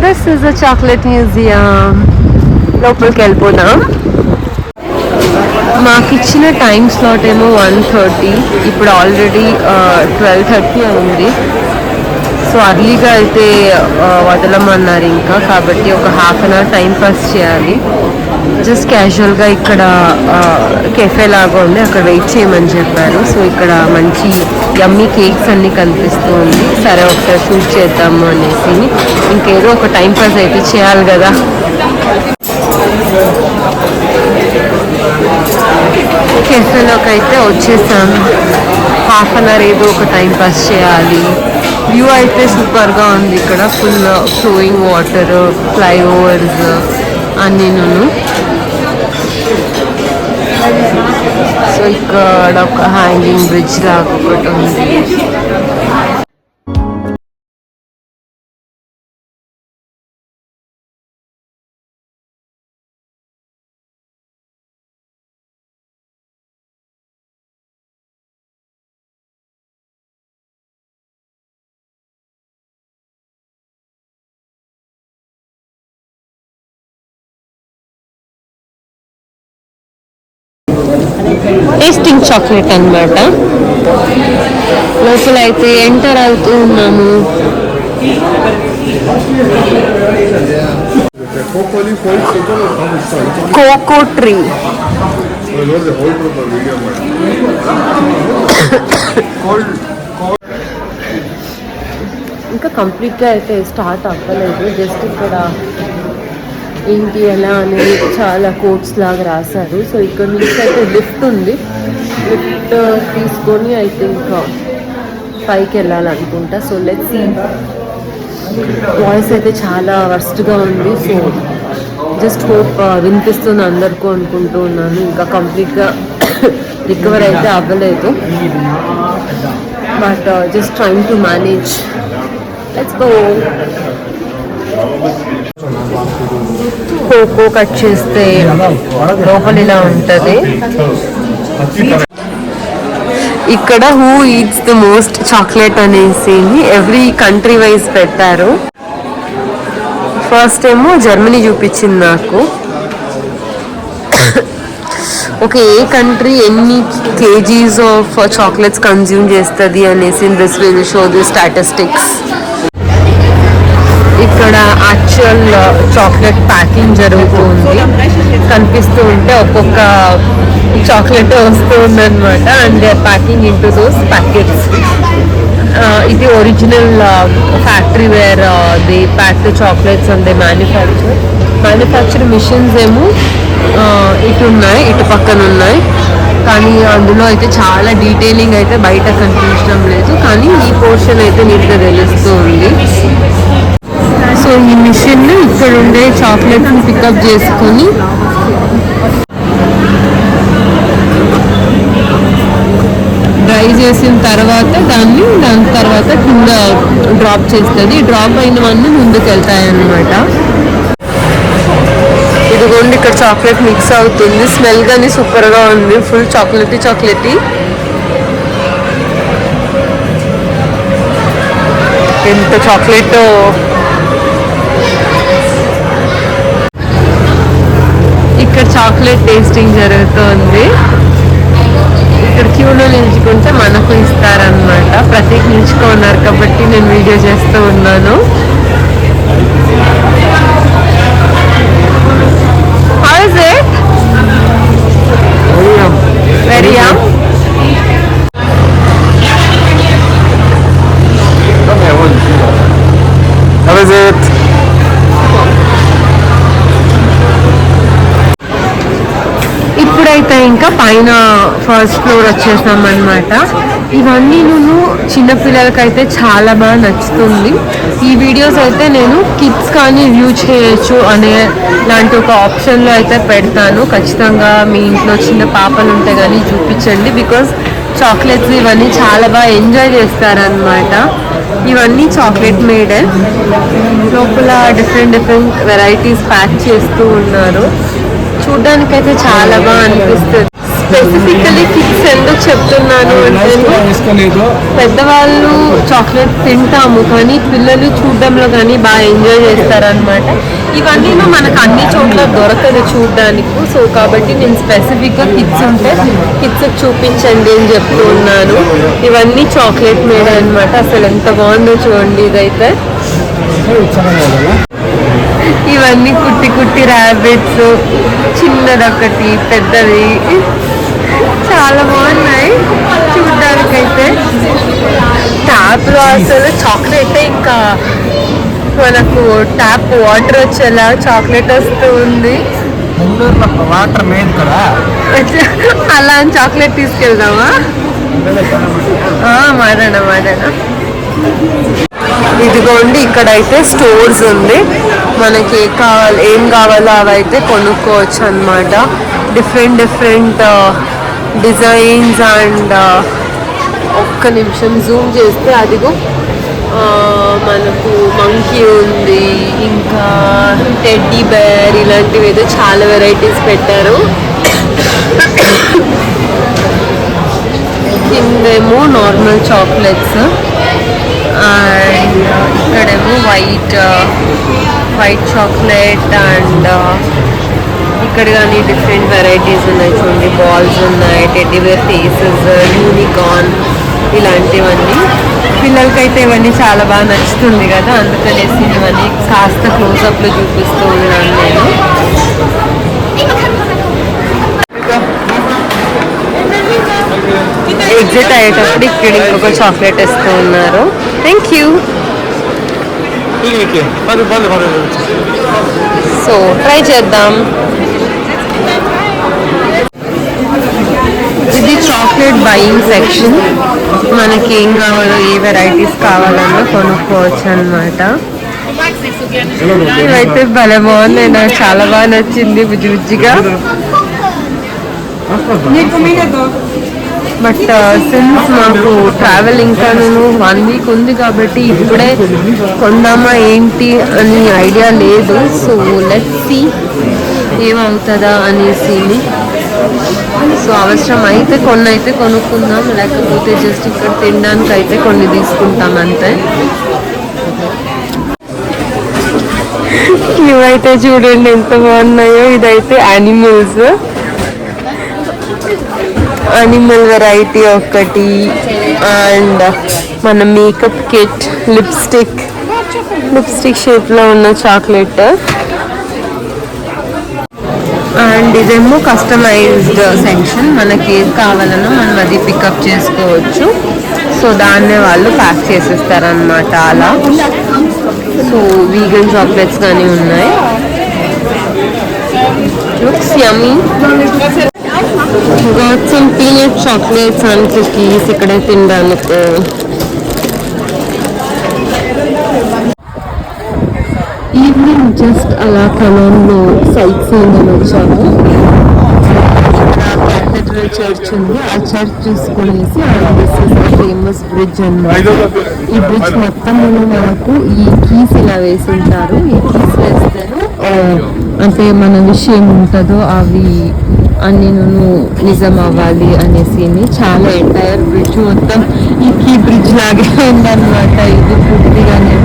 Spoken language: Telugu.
This is a chocolate museum. లోపలికి వెళ్ళిపోదాం. మాకు ఇచ్చిన టైం స్లాట్ ఏమో 1:30. ఇప్పుడు ఆల్రెడీ 12:30 అయింది. సో అర్లీగా అయితే వదలమన్నారు ఇంకా, కాబట్టి ఒక half an hour time pass చేయాలి. జస్ట్ క్యాజువల్గా ఇక్కడ కెఫే లాగా ఉంది, అక్కడ వెయిట్ చేయమని చెప్పారు. సో ఇక్కడ మంచి యమ్మీ కేక్స్ అన్నీ కనిపిస్తూ ఉంది. సరే ఒకసారి షూట్ చేద్దాము అనేసి, ఇంకేదో ఒక టైం పాస్ అయితే చేయాలి కదా. కెఫేలోకి అయితే వచ్చేసాం. హాఫ్ అన్ అవర్ ఏదో ఒక టైం పాస్ చేయాలి. వ్యూ అయితే సూపర్గా ఉంది. ఇక్కడ ఫుల్ ఫ్లోయింగ్ వాటర్, ఫ్లైఓవర్స్ అన్నీను. సో ఇక్కడ ఒక హ్యాంగింగ్ బ్రిడ్జ్ లాగా ఒకటి ఉంది. టేస్టింగ్ చాక్లెట్ అన్నమాట. లోపల అయితే ఎంటర్ అవుతూ ఉన్నాము. Coco tree. ఇంకా కంప్లీట్గా అయితే స్టార్ట్ అవ్వలేదు. జస్ట్ ఇక్కడ ఏంటి ఎలా అనేది చాలా కోట్స్ లాగా రాశారు. సో ఇక్కడ నుంచి అయితే లిఫ్ట్ ఉంది. లిఫ్ట్ తీసుకొని అయితే ఇంకా పైకి వెళ్ళాలనుకుంటా. So let's see. వాయిస్ అయితే చాలా వర్స్ట్గా ఉంది. సో జస్ట్ హోప్ వినిపిస్తుంది అందరికీ అనుకుంటూ ఉన్నాను. ఇంకా కంప్లీట్గా రికవర్ అయితే అవ్వలేదు, but just trying to manage. Let's go. Cocoa cut చేస్తే లోపల ఇలా ఉంటుంది. ఇక్కడ who eats the most chocolate అనేసి ఎవ్రీ కంట్రీ వైజ్ పెట్టారు. ఫస్ట్ ఏమో జర్మనీ చూపించింది నాకు. ఓకే, ఏ కంట్రీ ఎన్ని కేజీస్ ఆఫ్ చాక్లెట్స్ కన్జ్యూమ్ చేస్తుంది అనేసి this will show the statistics. ఇక్కడ యాక్చువల్ చాక్లెట్ ప్యాకింగ్ జరుగుతుంది. కనిపిస్తూ ఉంటే ఒక్కొక్క చాక్లెట్ వస్తూ ఉందన్నమాట. And they are packing in to those packets. ఇది original factory where they pack the chocolates and they manufacture machines ఏమో ఇటు ఉన్నాయి, ఇటు పక్కన ఉన్నాయి. కానీ అందులో అయితే చాలా డీటెయిలింగ్ అయితే బయట కనిపించడం లేదు, కానీ ఈ పోర్షన్ అయితే నీట్గా తెలుస్తూ ఉంది. సో ఈ మిషన్ ఇక్కడ ఉండే చాక్లెట్స్ని పికప్ చేసుకొని డ్రై చేసిన తర్వాత దాని తర్వాత కింద డ్రాప్ చేస్తుంది. డ్రాప్ అయినవన్నీ ముందుకు వెళ్తాయి అన్నమాట. ఇదిగోండి ఇక్కడ చాక్లెట్ మిక్స్ అవుతుంది. స్మెల్ కానీ సూపర్గా ఉంది. Full chocolatey. ఎంత చాక్లెట్. ఇక్కడ చాక్లెట్ టేస్టింగ్ జరుగుతుంది. ఇక్కడ క్యూలో నిల్చుకుంటే మనకు ఇస్తారనమాట. ప్రత్యేక నిల్చుకున్నారు కాబట్టి నేను వీడియో చేస్తూ ఉన్నాను. How is it? Very yum. How is it? ఇప్పుడైతే ఇంకా పైన ఫస్ట్ ఫ్లోర్ వచ్చేసాం అన్నమాట. ఇవన్నీ నేను చిన్నపిల్లలకైతే చాలా బాగా నచ్చుతుంది. ఈ వీడియోస్ అయితే నేను కిడ్స్ కానీ వ్యూ చేయొచ్చు అనే లాంటి ఒక ఆప్షన్లో అయితే పెడతాను. ఖచ్చితంగా మీ ఇంట్లో చిన్న పాపలు ఉంటే కానీ చూపించండి. బికాజ్ చాక్లెట్స్ ఇవన్నీ చాలా బాగా ఎంజాయ్ చేస్తారనమాట. ఇవన్నీ చాక్లెట్ మేడ్. లోపల డిఫరెంట్ వెరైటీస్ ప్యాక్ చేస్తూ ఉన్నారు. చూడ్డానికైతే చాలా బాగా అనిపిస్తుంది. స్పెసిఫికలీ కిడ్స్ ఎందుకు చెప్తున్నాను అంటే పెద్దవాళ్ళు చాక్లెట్ తింటాము కానీ పిల్లలు చూడడంలో కానీ బాగా ఎంజాయ్ చేస్తారనమాట. ఇవన్నీ మనకు అన్ని చోట్ల దొరకదు చూడడానికి. సో కాబట్టి నేను స్పెసిఫిక్గా కిడ్స్ ఉంటే కిడ్స్కి చూపించండి అని చెప్తూ ఉన్నాను. ఇవన్నీ చాక్లెట్ మేడ అనమాట. అసలు ఎంత బాగుందో చూడండి. ఇదైతే ఇవన్నీ కుట్టి కుట్టి ర్యాబిట్స్, చిన్నదొకటి పెద్దది, చాలా బాగున్నాయి చూడ్డానికైతే. ట్యాప్లో అసలు చాక్లెట్ ఇంకా మనకు ట్యాప్ వాటర్ వచ్చేలా చాక్లెట్ వస్తూ ఉంది. వాటర్ మెయిన్ కదా, అలా చాక్లెట్ తీసుకెళ్దామా? మారణ ఇదిగోండి, ఇక్కడైతే స్టోర్స్ ఉంది. మనకి ఏం కావాలో అవైతే కొనుక్కోవచ్చు అనమాట. డిఫరెంట్ డిజైన్స్ అండ్ ఒక్క నిమిషం జూమ్ చేస్తే అదిగో మనకు మంకీ ఉంది, ఇంకా టెడ్డీ బేర్, ఇలాంటివి ఏదో చాలా వెరైటీస్ పెట్టారు. కిందేమో నార్మల్ చాక్లెట్స్ అండ్ ఇక్కడేమో వైట్ చాక్లెట్ అండ్ ఇక్కడ కానీ డిఫరెంట్ వెరైటీస్ ఉన్నాయి చూడండి. బాల్స్ ఉన్నాయి, టెడ్డీ బేర్ ఫేసెస్, యూనికార్న్, ఇలాంటివన్నీ. పిల్లలకైతే ఇవన్నీ చాలా బాగా నచ్చుతుంది కదా, అందుకనేసి ఇవన్నీ కాస్త క్లోజప్లో చూపిస్తూ ఉన్నాను నేను. ఎగ్జిట్ అయ్యేటప్పుడు ఇక్కడ ఇంకొక చాక్లెట్ ఇస్తూ ఉన్నారు. Thank you. సో ట్రై చేద్దాం. ఇది చాక్లెట్ బయింగ్ సెక్షన్. మనకి ఏం కావాలో, ఏ వెరైటీస్ కావాలన్నా కొనుక్కోవచ్చు అనమాట. ఇవైతే భలే బాగుంది, నాకు చాలా బాగా నచ్చింది, బుజ్జి బుజ్జిగా. బట్ సిన్స్ మాకు ట్రావెల్ ఇంకా 1 వీక్ ఉంది కాబట్టి ఇప్పుడే కొందామా ఏంటి అని ఐడియా లేదు. సో లెట్స్ సీ ఏమవుతుందా అనేసి. సో అవసరం అయితే కొన్ని అయితే కొనుక్కుందాం, లేకపోతే జస్ట్ ఇక్కడ తినడానికి అయితే కొన్ని తీసుకుంటాం అంతే. ఇవైతే చూడండి ఎంత బాగున్నాయో. ఇదైతే యానిమల్ వెరైటీ ఒకటి అండ్ మన మేకప్ కిట్, లిప్స్టిక్ షేప్లో ఉన్న చాక్లెట్ అండ్ ఇదేమో కస్టమైజ్డ్ సెక్షన్. మనకి ఏది కావాలన్నా మనం అది పికప్ చేసుకోవచ్చు. సో దాన్నే వాళ్ళు ప్యాక్ చేసేస్తారనమాట అలా. సో వీగన్ చాక్లెట్స్ కానీ ఉన్నాయి. Looks yummy. got some peanut chocolates and cookies ఇక్కడ తినడానికి. ఈవినింగ్ జస్ట్ అలా కమాన్లో సైట్ సీయింగ్ అని వచ్చాము. క్యాథడ్రల్ చర్చ్ ఉంది, ఆ చర్చ్ చూసుకునేసి ఫేమస్ బ్రిడ్జ్ అన్నమాట. ఈ బ్రిడ్జ్ మొత్తం మనకు ఈ కీస్ ఇలా వేసి ఉంటారు. ఈ కీస్ వేస్తేనే అంటే మన విషయం ఉంటుందో అవి అన్ని నిజం అవ్వాలి అనేసి. చాలా ఎంటైర్ బ్రిడ్జ్ మొత్తం ఈ కీ బ్రిడ్జ్ లాగే ఉందన్నమాట. ఇది పూర్తిగానే